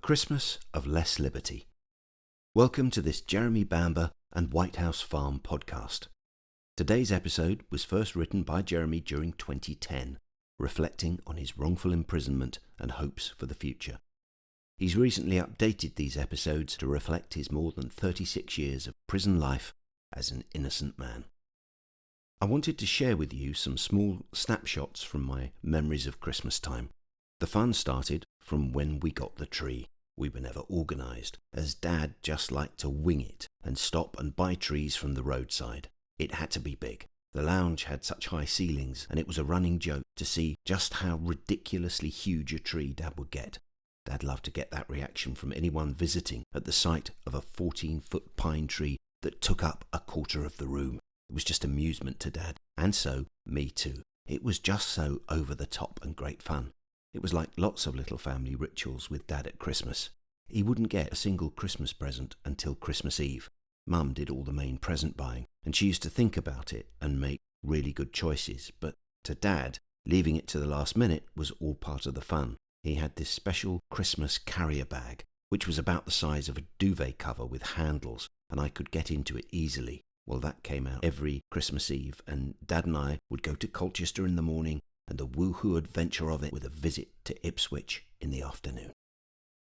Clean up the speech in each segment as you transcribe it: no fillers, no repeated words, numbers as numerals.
Christmas of Less Liberty. Welcome to this Jeremy Bamber and White House Farm podcast. Today's episode was first written by Jeremy during 2010, reflecting on his wrongful imprisonment and hopes for the future. He's recently updated these episodes to reflect his more than 36 years of prison life as an innocent man. I wanted to share with you some small snapshots from my memories of Christmas time. The fun started from when we got the tree. We were never organised, as Dad just liked to wing it and stop and buy trees from the roadside. It had to be big. The lounge had such high ceilings, and it was a running joke to see just how ridiculously huge a tree Dad would get. Dad loved to get that reaction from anyone visiting at the sight of a 14-foot pine tree that took up a quarter of the room. It was just amusement to Dad, and so me too. It was just so over the top and great fun. It was like lots of little family rituals with Dad at Christmas. He wouldn't get a single Christmas present until Christmas Eve. Mum did all the main present buying, and she used to think about it and make really good choices. But to Dad, leaving it to the last minute was all part of the fun. He had this special Christmas carrier bag, which was about the size of a duvet cover with handles, and I could get into it easily. Well, that came out every Christmas Eve, and Dad and I would go to Colchester in the morning, and the woohoo adventure of it with a visit to Ipswich in the afternoon.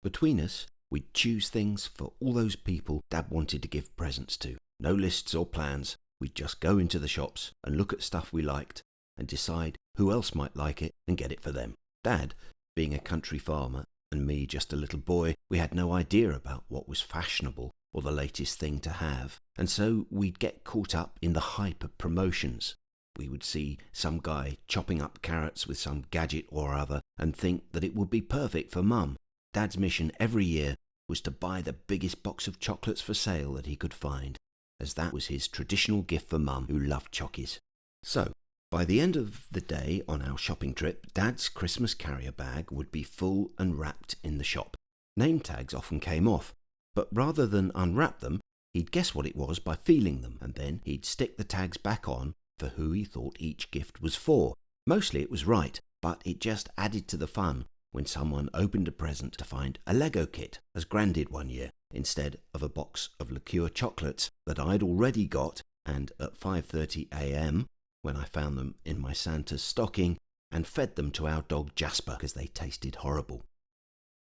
Between us, we'd choose things for all those people Dad wanted to give presents to. No lists or plans. We'd just go into the shops and look at stuff we liked and decide who else might like it and get it for them. Dad, being a country farmer, and me just a little boy, we had no idea about what was fashionable or the latest thing to have, and so we'd get caught up in the hype of promotions. We would see some guy chopping up carrots with some gadget or other and think that it would be perfect for Mum. Dad's mission every year was to buy the biggest box of chocolates for sale that he could find, as that was his traditional gift for Mum, who loved chockies. So, by the end of the day on our shopping trip, Dad's Christmas carrier bag would be full and wrapped in the shop. Name tags often came off, but rather than unwrap them, he'd guess what it was by feeling them, and then he'd stick the tags back on for who he thought each gift was for. Mostly it was right, but it just added to the fun when someone opened a present to find a Lego kit, as Gran did one year, instead of a box of liqueur chocolates that I'd already got, and at 5:30 a.m, when I found them in my Santa's stocking, and fed them to our dog Jasper because they tasted horrible.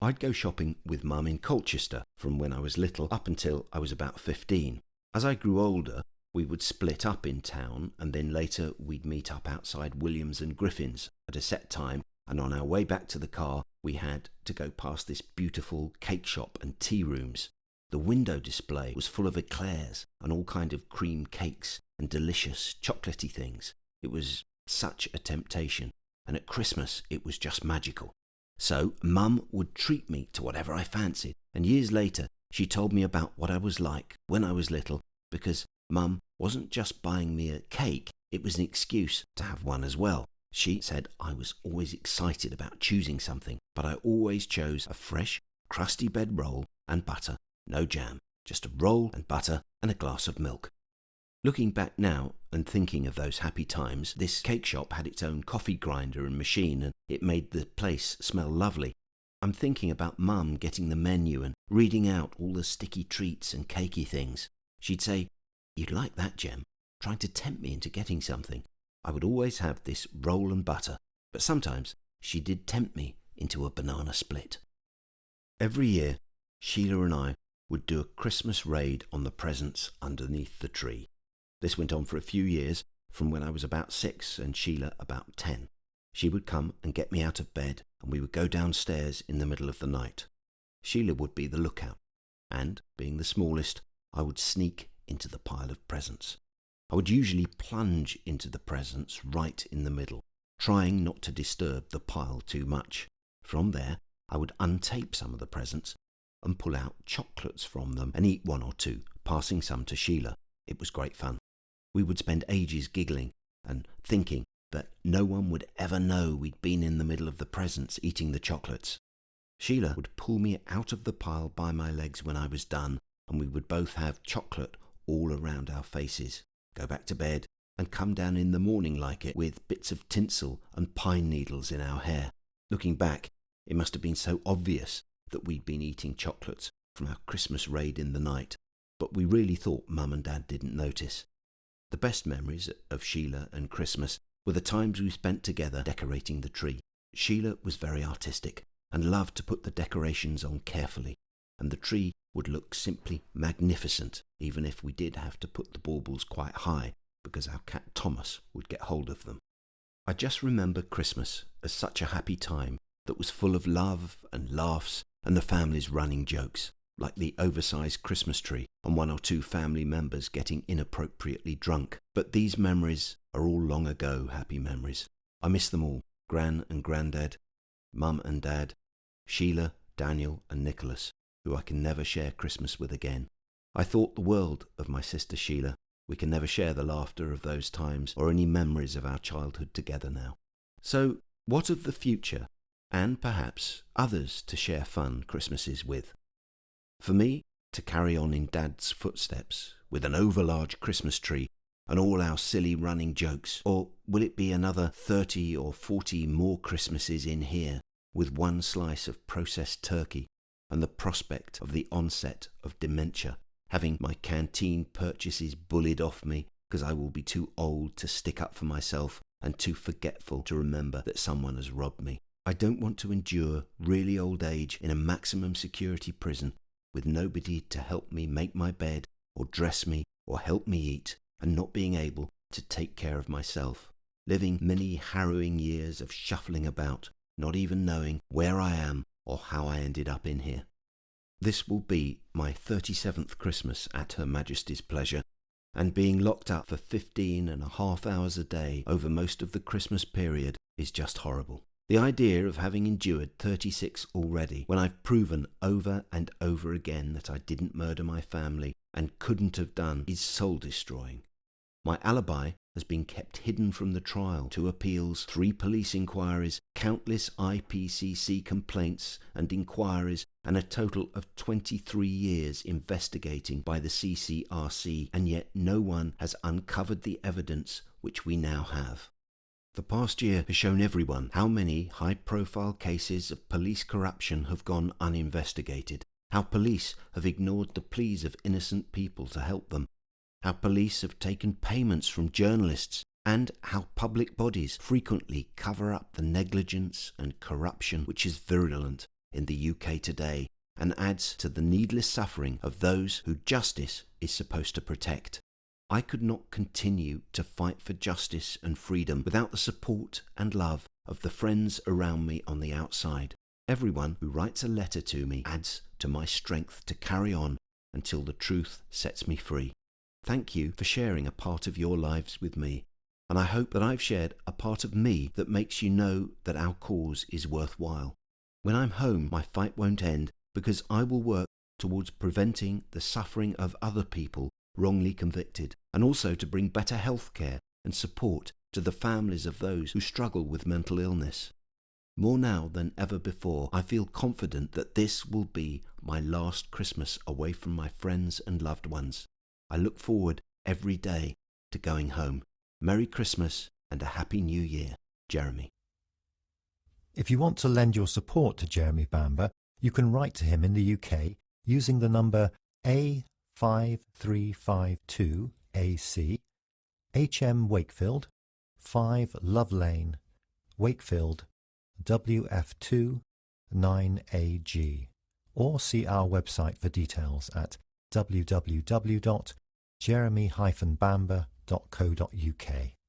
I'd go shopping with Mum in Colchester from when I was little up until I was about 15. As I grew older, we would split up in town, and then later we'd meet up outside Williams and Griffin's at a set time, and on our way back to the car we had to go past this beautiful cake shop and tea rooms. The window display was full of eclairs and all kind of cream cakes and delicious chocolatey things. It was such a temptation, and at Christmas it was just magical. So Mum would treat me to whatever I fancied, and years later she told me about what I was like when I was little, because Mum wasn't just buying me a cake, it was an excuse to have one as well. She said I was always excited about choosing something, but I always chose a fresh, crusty bed roll and butter, no jam, just a roll and butter and a glass of milk. Looking back now and thinking of those happy times, this cake shop had its own coffee grinder and machine, and it made the place smell lovely. I'm thinking about Mum getting the menu and reading out all the sticky treats and cakey things. She'd say, "You'd like that, Jem," trying to tempt me into getting something. I would always have this roll and butter, but sometimes she did tempt me into a banana split. Every year, Sheila and I would do a Christmas raid on the presents underneath the tree. This went on for a few years, from when I was about 6 and Sheila about 10. She would come and get me out of bed, and we would go downstairs in the middle of the night. Sheila would be the lookout, and, being the smallest, I would sneak into the pile of presents. I would usually plunge into the presents right in the middle, trying not to disturb the pile too much. From there, I would untape some of the presents and pull out chocolates from them and eat one or two, passing some to Sheila. It was great fun. We would spend ages giggling and thinking that no one would ever know we'd been in the middle of the presents eating the chocolates. Sheila would pull me out of the pile by my legs when I was done, and we would both have chocolate all around our faces, go back to bed, and come down in the morning like it with bits of tinsel and pine needles in our hair. Looking back, it must have been so obvious that we'd been eating chocolates from our Christmas raid in the night, but we really thought Mum and Dad didn't notice. The best memories of Sheila and Christmas were the times we spent together decorating the tree. Sheila was very artistic and loved to put the decorations on carefully, and the tree would look simply magnificent, even if we did have to put the baubles quite high because our cat Thomas would get hold of them. I just remember Christmas as such a happy time that was full of love and laughs and the family's running jokes, like the oversized Christmas tree and one or two family members getting inappropriately drunk. But these memories are all long ago happy memories. I miss them all. Gran and Grandad, Mum and Dad, Sheila, Daniel and Nicholas, who I can never share Christmas with again. I thought the world of my sister Sheila. We can never share the laughter of those times or any memories of our childhood together now. So, what of the future, and perhaps others to share fun Christmases with? For me, to carry on in Dad's footsteps, with an overlarge Christmas tree and all our silly running jokes, or will it be another 30 or 40 more Christmases in here, with one slice of processed turkey and the prospect of the onset of dementia, having my canteen purchases bullied off me because I will be too old to stick up for myself and too forgetful to remember that someone has robbed me. I don't want to endure really old age in a maximum security prison with nobody to help me make my bed or dress me or help me eat, and not being able to take care of myself, living many harrowing years of shuffling about, not even knowing where I am or how I ended up in here. This will be my 37th Christmas at Her Majesty's pleasure, and being locked up for 15.5 hours a day over most of the Christmas period is just horrible. The idea of having endured 36 already, when I've proven over and over again that I didn't murder my family and couldn't have done, is soul-destroying. My alibi has been kept hidden from the trial, 2 appeals, 3 police inquiries, countless IPCC complaints and inquiries, and a total of 23 years investigating by the CCRC, and yet no one has uncovered the evidence which we now have. The past year has shown everyone how many high-profile cases of police corruption have gone uninvestigated, how police have ignored the pleas of innocent people to help them, how police have taken payments from journalists, and how public bodies frequently cover up the negligence and corruption which is virulent in the UK today and adds to the needless suffering of those who justice is supposed to protect. I could not continue to fight for justice and freedom without the support and love of the friends around me on the outside. Everyone who writes a letter to me adds to my strength to carry on until the truth sets me free. Thank you for sharing a part of your lives with me, and I hope that I've shared a part of me that makes you know that our cause is worthwhile. When I'm home, my fight won't end because I will work towards preventing the suffering of other people wrongly convicted, and also to bring better health care and support to the families of those who struggle with mental illness. More now than ever before, I feel confident that this will be my last Christmas away from my friends and loved ones. I look forward every day to going home. Merry Christmas and a Happy New Year, Jeremy. If you want to lend your support to Jeremy Bamber, you can write to him in the UK using the number A5352AC, HM Wakefield, 5 Love Lane, Wakefield, WF2 9AG, or see our website for details at www.jeremy-bamber.co.uk.